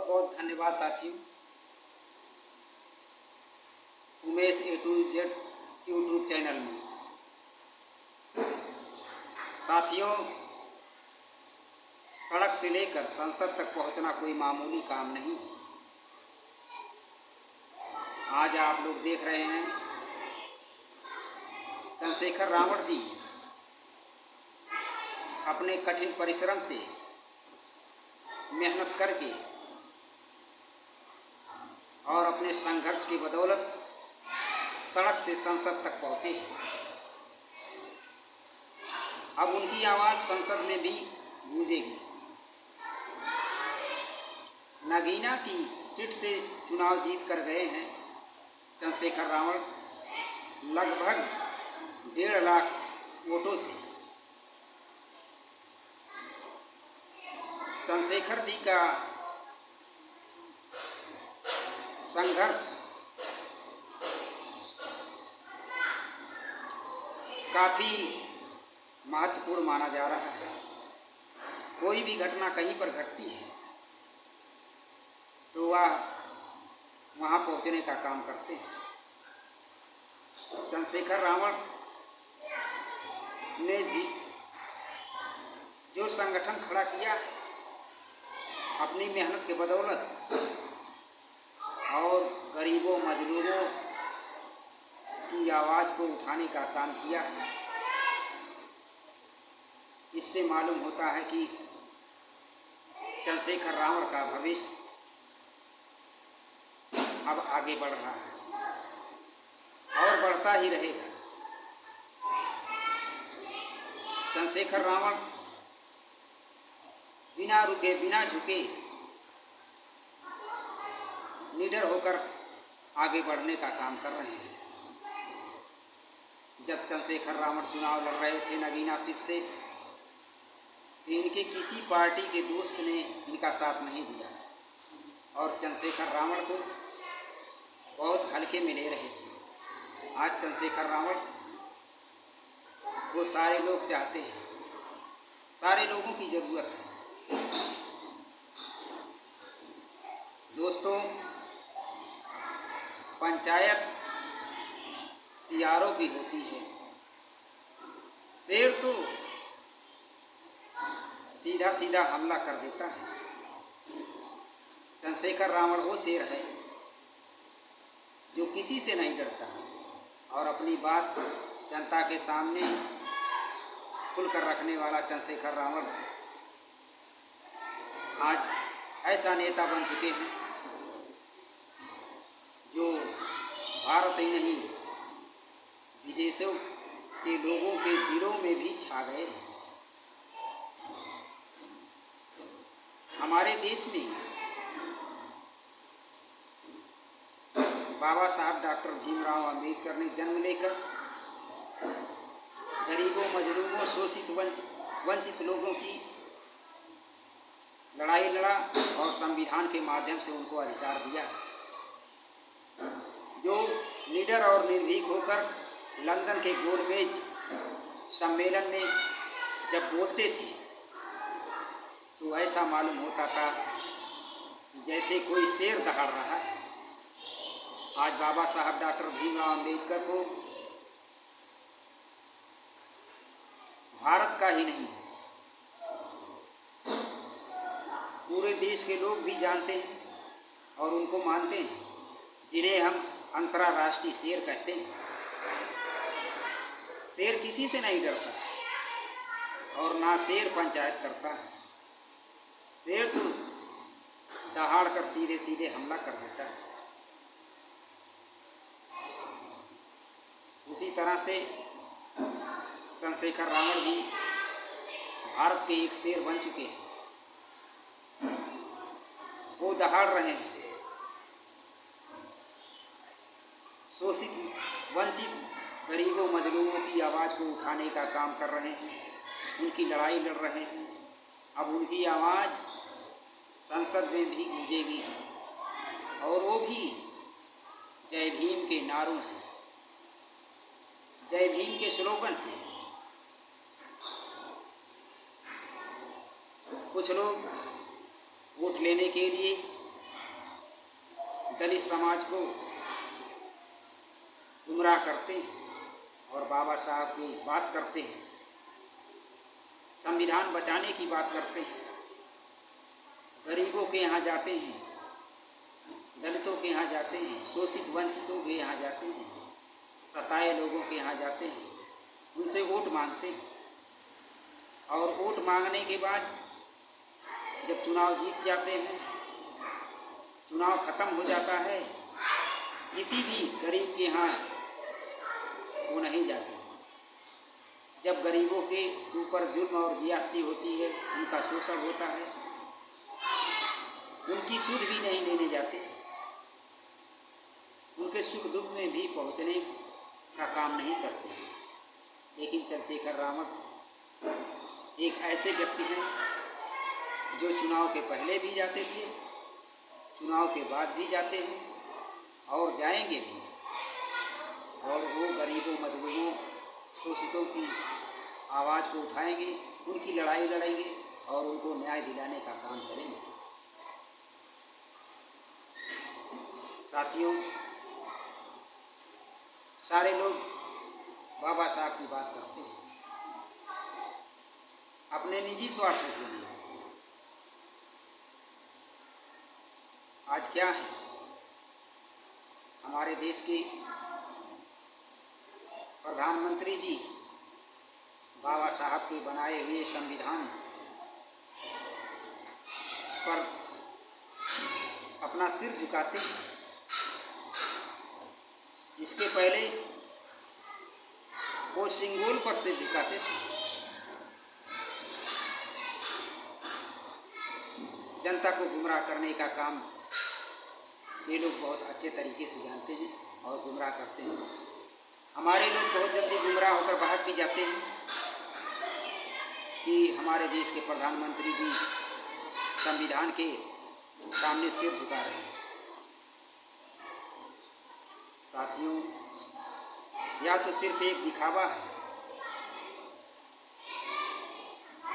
बहुत बहुत धन्यवाद साथियों। Umesh A to Z YouTube channel में साथियों, सड़क से लेकर संसद तक पहुंचना कोई मामूली काम नहीं। आज आप लोग देख रहे हैं चंद्रशेखर रावण जी अपने कठिन परिश्रम से मेहनत करके और अपने संघर्ष की बदौलत सड़क से संसद तक पहुंचे। अब उनकी आवाज़ संसद में भी गूंजेगी। नगीना की सीट से चुनाव जीत कर गए हैं चंद्रशेखर रावण लगभग 1.5 लाख वोटों से। चंद्रशेखर जी का संघर्ष काफ़ी महत्वपूर्ण माना जा रहा है। कोई भी घटना कहीं पर घटती है तो वह वहाँ पहुँचने का काम करते हैं। चंद्रशेखर रावण ने जो संगठन खड़ा किया अपनी मेहनत के बदौलत और गरीबों मजदूरों की आवाज़ को उठाने का काम किया है, इससे मालूम होता है कि चंद्रशेखर रावण का भविष्य अब आगे बढ़ रहा है और बढ़ता ही रहेगा। चंद्रशेखर रावण बिना रुके बिना झुके लीडर होकर आगे बढ़ने का काम कर रहे हैं। जब चंद्रशेखर रावण चुनाव लड़ रहे थे नगीना सीट से, इनके किसी पार्टी के दोस्त ने इनका साथ नहीं दिया और चंद्रशेखर रावण को बहुत हल्के में ले रहे थे। आज चंद्रशेखर रावण वो सारे लोग चाहते हैं, सारे लोगों की ज़रूरत है। दोस्तों, पंचायत सियारों की होती है, शेर तो सीधा सीधा हमला कर देता है। चंद्रशेखर रावण वो शेर है जो किसी से नहीं डरता और अपनी बात जनता के सामने खुलकर रखने वाला चंद्रशेखर रावण आज ऐसा नेता बन चुके हैं जो भारत ही नहीं विदेशों के लोगों के दिलों में भी छा गए हैं। हमारे देश में बाबा साहब डॉक्टर भीमराव अंबेडकर ने जन्म लेकर गरीबों मजलूमों शोषित वंचित लोगों की लड़ाई लड़ा और संविधान के माध्यम से उनको अधिकार दिया। जो लीडर और निर्भीक होकर लंदन के गोलमेज सम्मेलन में जब बोलते थे तो ऐसा मालूम होता था जैसे कोई शेर दहाड़ रहा है। आज बाबा साहब डॉक्टर भीमराव अंबेडकर को भारत का ही नहीं पूरे देश के लोग भी जानते हैं और उनको मानते हैं, जिन्हें हम अंतर्राष्ट्रीय शेर कहते हैं। शेर किसी से नहीं डरता और ना शेर पंचायत करता है। शेर तो दहाड़ कर सीधे सीधे हमला कर देता है। उसी तरह से चंद्रशेखर रावण भी भारत के एक शेर बन चुके हैं। वो दहाड़ रहे हैं, शोषित वंचित गरीबों मजलूमों की आवाज़ को उठाने का काम कर रहे हैं, उनकी लड़ाई लड़ रहे हैं। अब उनकी आवाज़ संसद में भी गूंजेगी और वो भी जय भीम के नारों से, जय भीम के स्लोगन से। कुछ लोग वोट लेने के लिए दलित समाज को गुमराह करते हैं और बाबा साहब की बात करते हैं, संविधान बचाने की बात करते हैं, गरीबों के यहाँ जाते हैं, दलितों के यहाँ जाते हैं, शोषित वंचितों के यहाँ जाते हैं, सताए लोगों के यहाँ जाते हैं, उनसे वोट मांगते हैं और वोट मांगने के बाद जब चुनाव जीत जाते हैं, चुनाव खत्म हो जाता है, किसी भी गरीब के यहाँ वो नहीं जाते। जब गरीबों के ऊपर जुल्म और ज्यादती होती है, उनका शोषण होता है, उनकी सुध भी नहीं लेने जाते, उनके सुख दुख में भी पहुँचने का काम नहीं करते। लेकिन चंद्रशेखर रावण एक ऐसे व्यक्ति हैं जो चुनाव के पहले भी जाते थे, चुनाव के बाद भी जाते हैं और जाएंगे भी, और वो गरीबों, मजलूमों, शोषितों की आवाज़ को उठाएंगे, उनकी लड़ाई लड़ेंगे और उनको न्याय दिलाने का काम करेंगे। साथियों, सारे लोग बाबा साहब की बात करते हैं अपने निजी स्वार्थों के लिए। आज क्या है, हमारे देश के प्रधानमंत्री जी बाबा साहब के बनाए हुए संविधान पर अपना सिर झुकाते हैं। इसके पहले वो सिंगोल पर सिर झुकाते थे। जनता को गुमराह करने का काम ये लोग बहुत अच्छे तरीके से जानते हैं और गुमराह करते हैं। हमारे लोग बहुत जल्दी गुमराह होकर बाहर भी जाते हैं कि हमारे देश के प्रधानमंत्री जी संविधान के सामने सिर झुका रहे हैं। साथियों, या तो सिर्फ एक दिखावा है,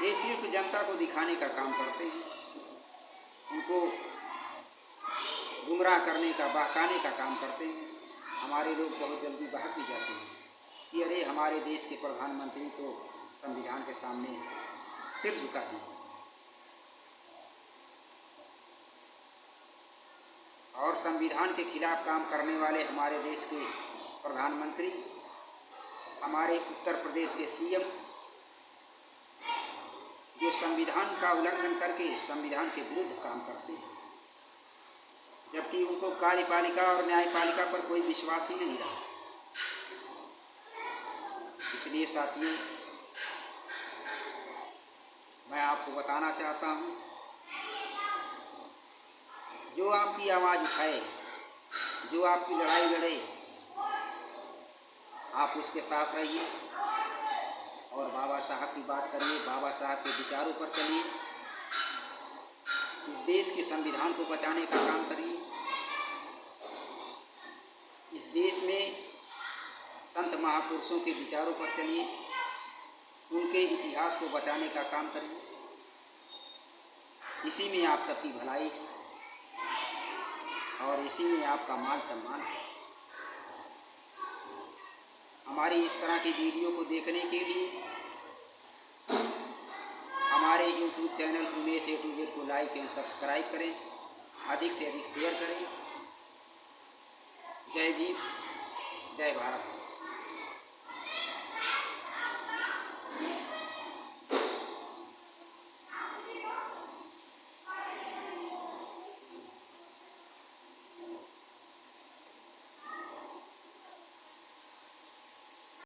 ये सिर्फ जनता को दिखाने का काम करते हैं, उनको गुमराह करने का, बहकाने का काम करते हैं। हमारे लोग बहुत जल्दी बहक भी जाते हैं कि अरे हमारे देश के प्रधानमंत्री तो संविधान के सामने सिर झुका दिए। और संविधान के खिलाफ काम करने वाले हमारे देश के प्रधानमंत्री, हमारे उत्तर प्रदेश के सीएम, जो संविधान का उल्लंघन करके संविधान के विरुद्ध काम करते हैं, जबकि उनको कार्यपालिका और न्यायपालिका पर कोई विश्वास ही नहीं रहा। इसलिए साथियों, मैं आपको बताना चाहता हूँ, जो आपकी आवाज़ उठाए, जो आपकी लड़ाई लड़े, आप उसके साथ रहिए और बाबा साहब की बात करिए, बाबा साहब के विचारों पर चलिए, इस देश के संविधान को बचाने का काम करिए, इस देश में संत महापुरुषों के विचारों पर चलिए, उनके इतिहास को बचाने का काम करिए। इसी में आप सबकी भलाई है और इसी में आपका मान सम्मान है। हमारी इस तरह की वीडियो को देखने के लिए हमारे YouTube channel Umesh A to Z को लाइक एवं सब्सक्राइब करें, अधिक से अधिक शेयर करें। जय भीम, जय भारत।